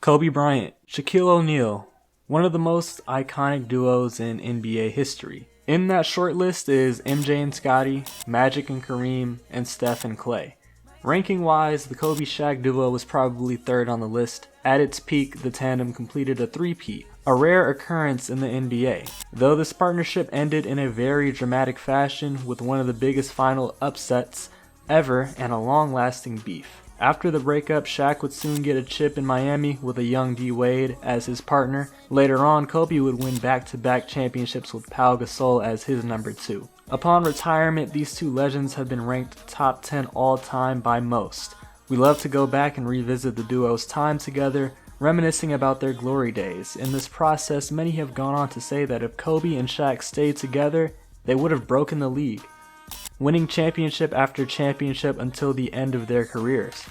Kobe Bryant, Shaquille O'Neal, one of the most iconic duos in NBA history. In that short list is MJ and Scottie, Magic and Kareem, and Steph and Klay. Ranking-wise, the Kobe-Shaq duo was probably third on the list. At its peak, the tandem completed a three-peat, a rare occurrence in the NBA. Though this partnership ended in a very dramatic fashion with one of the biggest final upsets ever and a long-lasting beef. After the breakup, Shaq would soon get a chip in Miami with a young D-Wade as his partner. Later on, Kobe would win back-to-back championships with Pau Gasol as his number 2. Upon retirement, these two legends have been ranked top 10 all-time by most. We love to go back and revisit the duo's time together, reminiscing about their glory days. In this process, many have gone on to say that if Kobe and Shaq stayed together, they would have broken the league, winning championship after championship until the end of their careers.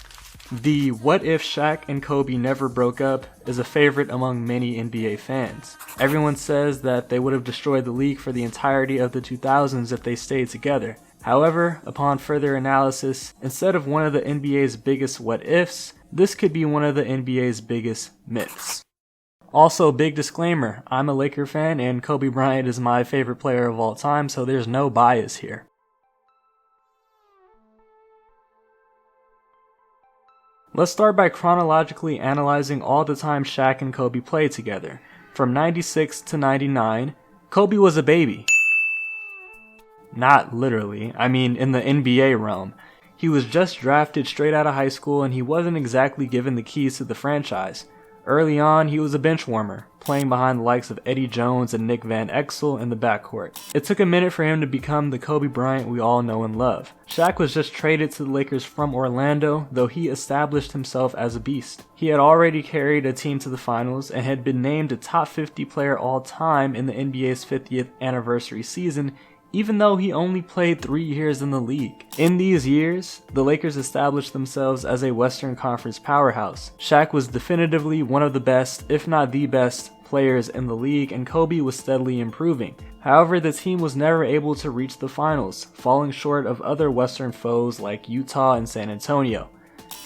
The "what if Shaq and Kobe never broke up" is a favorite among many NBA fans. Everyone says that they would have destroyed the league for the entirety of the 2000s if they stayed together. However, upon further analysis, instead of one of the NBA's biggest what ifs, this could be one of the NBA's biggest myths. Also, big disclaimer, I'm a Laker fan and Kobe Bryant is my favorite player of all time, so there's no bias here. Let's start by chronologically analyzing all the time Shaq and Kobe played together. From 96 to 99, Kobe was a baby. Not literally, I mean in the NBA realm. He was just drafted straight out of high school and he wasn't exactly given the keys to the franchise. Early on, he was a bench warmer, playing behind the likes of Eddie Jones and Nick Van Exel in the backcourt. It took a minute for him to become the Kobe Bryant we all know and love. Shaq was just traded to the Lakers from Orlando, though he established himself as a beast. He had already carried a team to the finals and had been named a top 50 player all time in the NBA's 50th anniversary season, even though he only played 3 years in the league. In these years, the Lakers established themselves as a Western Conference powerhouse. Shaq was definitively one of the best, if not the best, players in the league, and Kobe was steadily improving. However, the team was never able to reach the finals, falling short of other Western foes like Utah and San Antonio.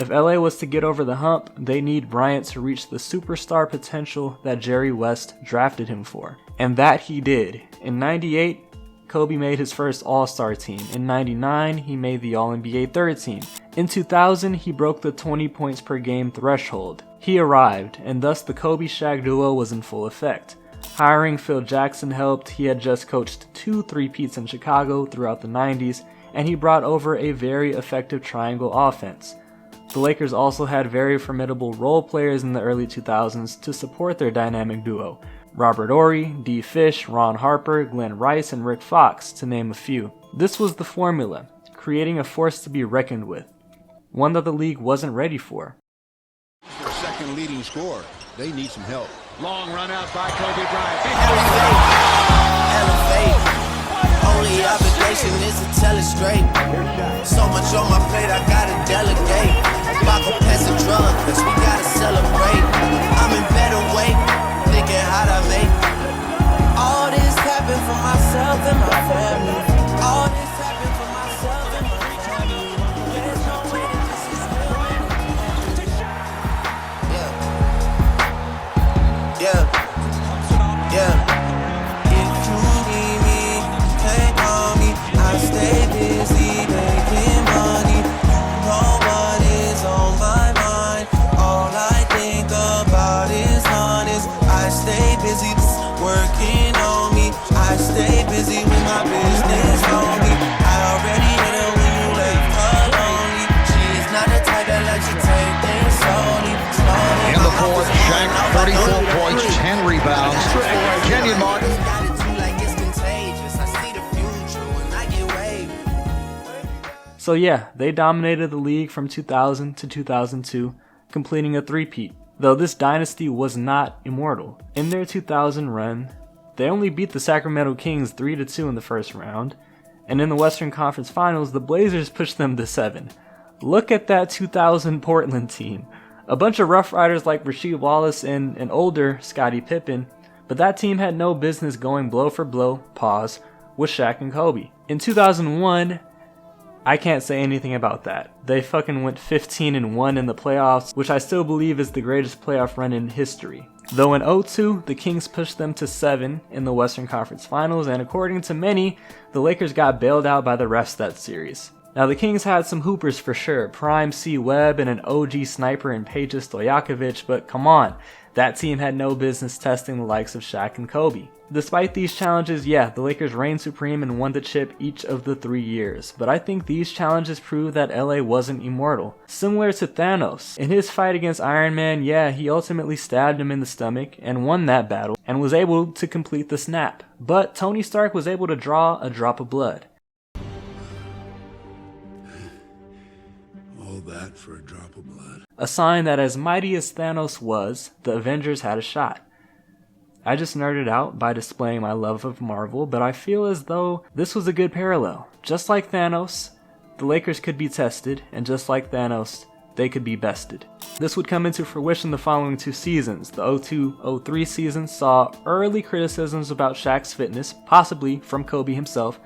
If LA was to get over the hump, they need Bryant to reach the superstar potential that Jerry West drafted him for. And that he did. In '98, Kobe made his first All-Star team. In '99, he made the All-NBA third team. In 2000, he broke the 20 points per game threshold. He arrived, and thus the Kobe-Shaq duo was in full effect. Hiring Phil Jackson helped. He had just coached 2 three-peats in Chicago throughout the 90s, and he brought over a very effective triangle offense. The Lakers also had very formidable role players in the early 2000s to support their dynamic duo. Robert Horry, D. Fish, Ron Harper, Glenn Rice, and Rick Fox, to name a few. This was the formula, creating a force to be reckoned with, one that the league wasn't ready for. Their second leading scorer. They need some help. Long run out by Kobe Bryant. Elevate. Only obligation is to tell it straight. So much on my plate, I gotta delegate. Baka pass a drug, cause we gotta celebrate. I'm in better weight, thinking how'd I make all this happen for myself and my family. All this happen for myself and my family. There's no way that this is real. Yeah. If you need me, can't call me. I stay busy making money. No one is on my mind. All I think about is honest. I stay busy working on me. I stay busy with my business on me. I already hit her when you left her lonely. She is not the type that lets you take things slowly. In the fourth, Shaq, 34 points, 10 rebounds. Kenyon Martin. So yeah, they dominated the league from 2000 to 2002, completing a three-peat. Though this dynasty was not immortal. In their 2000 run, they only beat the Sacramento Kings 3-2 in the first round, and in the Western Conference Finals, the Blazers pushed them to 7. Look at that 2000 Portland team. A bunch of Rough Riders like Rasheed Wallace and an older Scottie Pippen, but that team had no business going blow for blow, with Shaq and Kobe. In 2001, I can't say anything about that. They fucking went 15-1 in the playoffs, which I still believe is the greatest playoff run in history. Though in 2002, the Kings pushed them to 7 in the Western Conference Finals, and according to many, the Lakers got bailed out by the refs that series. Now the Kings had some hoopers for sure, Prime C. Webb and an OG sniper in Peja Stojakovic, but come on, that team had no business testing the likes of Shaq and Kobe. Despite these challenges, yeah, the Lakers reigned supreme and won the chip each of the 3 years, but I think these challenges prove that LA wasn't immortal. Similar to Thanos, in his fight against Iron Man, yeah, he ultimately stabbed him in the stomach and won that battle and was able to complete the snap, but Tony Stark was able to draw a drop of blood. All that for a drop of blood. A sign that as mighty as Thanos was, the Avengers had a shot. I just nerded out by displaying my love of Marvel, but I feel as though this was a good parallel. Just like Thanos, the Lakers could be tested, and just like Thanos, they could be bested. This would come into fruition the following 2 seasons. The 2002-03 season saw early criticisms about Shaq's fitness, possibly from Kobe himself.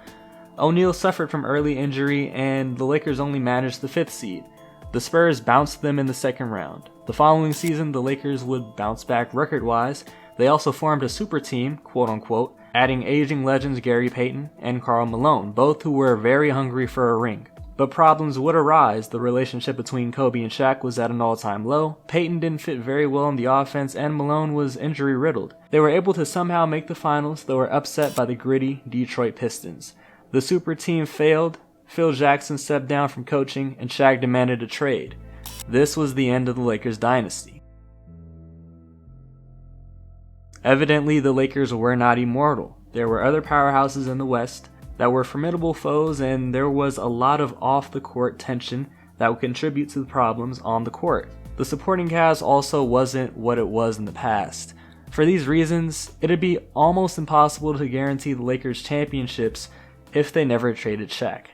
O'Neal suffered from early injury, and the Lakers only managed the 5th seed. The Spurs bounced them in the 2nd round. The following season, the Lakers would bounce back record-wise. They also formed a super team, quote-unquote, adding aging legends Gary Payton and Karl Malone, both who were very hungry for a ring. But problems would arise. The relationship between Kobe and Shaq was at an all-time low. Payton didn't fit very well in the offense, and Malone was injury-riddled. They were able to somehow make the finals, though were upset by the gritty Detroit Pistons. The super team failed. Phil Jackson stepped down from coaching, and Shaq demanded a trade. This was the end of the Lakers dynasty. Evidently, the Lakers were not immortal. There were other powerhouses in the West that were formidable foes, and there was a lot of off-the-court tension that would contribute to the problems on the court. The supporting cast also wasn't what it was in the past. For these reasons, it'd be almost impossible to guarantee the Lakers championships if they never traded Shaq.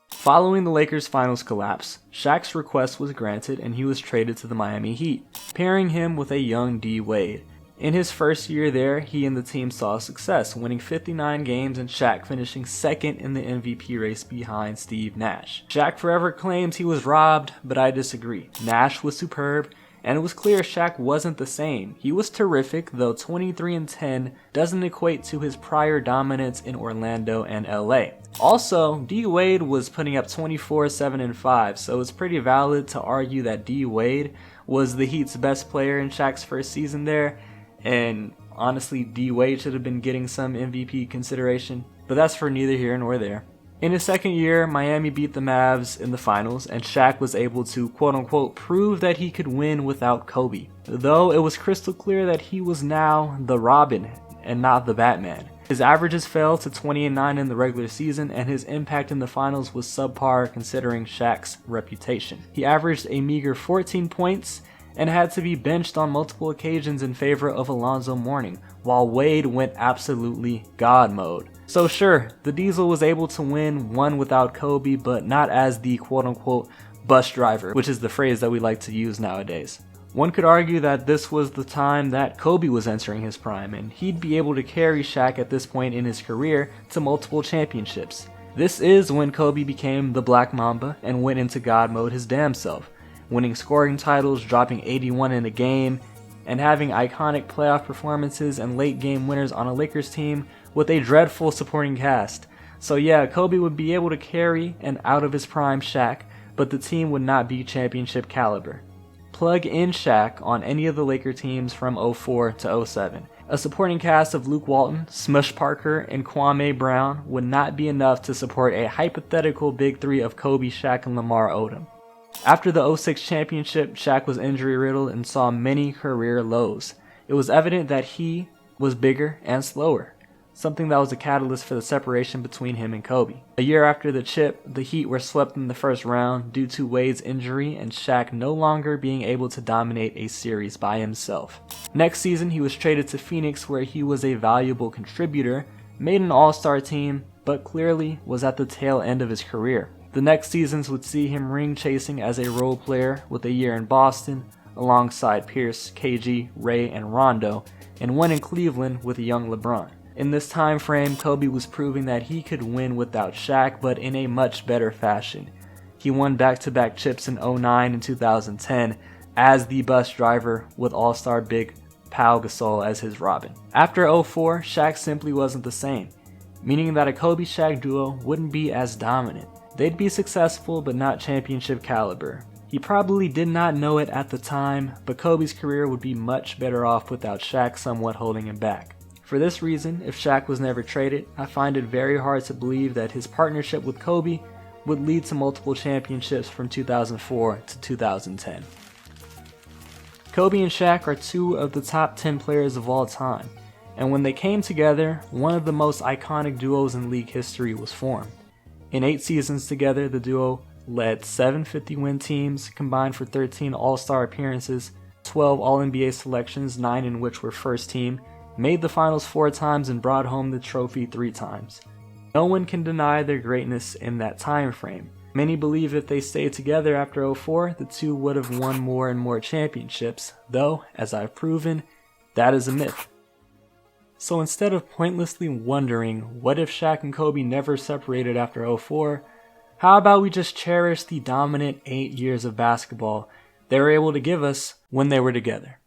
Following the Lakers' finals collapse, Shaq's request was granted and he was traded to the Miami Heat, pairing him with a young D. Wade. In his first year there, he and the team saw success, winning 59 games and Shaq finishing 2nd in the MVP race behind Steve Nash. Shaq forever claims he was robbed, but I disagree. Nash was superb, and it was clear Shaq wasn't the same. He was terrific, though 23-10 doesn't equate to his prior dominance in Orlando and LA. Also, D. Wade was putting up 24, 7, and 5, so it's pretty valid to argue that D. Wade was the Heat's best player in Shaq's first season there, and honestly, D. Wade should have been getting some MVP consideration, but that's for neither here nor there. In his second year, Miami beat the Mavs in the finals, and Shaq was able to quote-unquote prove that he could win without Kobe, though it was crystal clear that he was now the Robin and not the Batman. His averages fell to 20-9 in the regular season, and his impact in the finals was subpar considering Shaq's reputation. He averaged a meager 14 points and had to be benched on multiple occasions in favor of Alonzo Mourning, while Wade went absolutely God mode. So sure, the Diesel was able to win one without Kobe, but not as the quote-unquote bus driver, which is the phrase that we like to use nowadays. One could argue that this was the time that Kobe was entering his prime, and he'd be able to carry Shaq at this point in his career to multiple championships. This is when Kobe became the Black Mamba and went into God mode his damn self, winning scoring titles, dropping 81 in a game, and having iconic playoff performances and late game winners on a Lakers team with a dreadful supporting cast. So yeah, Kobe would be able to carry an out of his prime Shaq, but the team would not be championship caliber. Plug in Shaq on any of the Laker teams from 04 to 07. A supporting cast of Luke Walton, Smush Parker, and Kwame Brown would not be enough to support a hypothetical big three of Kobe, Shaq, and Lamar Odom. After the 06 championship, Shaq was injury-riddled and saw many career lows. It was evident that he was bigger and slower, something that was a catalyst for the separation between him and Kobe. A year after the chip, the Heat were swept in the first round due to Wade's injury and Shaq no longer being able to dominate a series by himself. Next season, he was traded to Phoenix, where he was a valuable contributor, made an all-star team, but clearly was at the tail end of his career. The next seasons would see him ring chasing as a role player with a year in Boston, alongside Pierce, KG, Ray, and Rondo, and one in Cleveland with a young LeBron. In this time frame, Kobe was proving that he could win without Shaq, but in a much better fashion. He won back-to-back chips in 2009 and 2010 as the bus driver with all-star big Pau Gasol as his Robin. After 2004, Shaq simply wasn't the same, meaning that a Kobe-Shaq duo wouldn't be as dominant. They'd be successful but not championship caliber. He probably did not know it at the time, but Kobe's career would be much better off without Shaq somewhat holding him back. For this reason, if Shaq was never traded, I find it very hard to believe that his partnership with Kobe would lead to multiple championships from 2004 to 2010. Kobe and Shaq are two of the top 10 players of all time, and when they came together, one of the most iconic duos in league history was formed. In 8 seasons together, the duo led 7 50-win teams, combined for 13 All-Star appearances, 12 All-NBA selections, 9 in which were first team, made the finals 4 times, and brought home the trophy 3 times. No one can deny their greatness in that time frame. Many believe if they stayed together after 2004, the two would have won more and more championships, though, as I've proven, that is a myth. So instead of pointlessly wondering what if Shaq and Kobe never separated after 2004, how about we just cherish the dominant 8 years of basketball they were able to give us when they were together?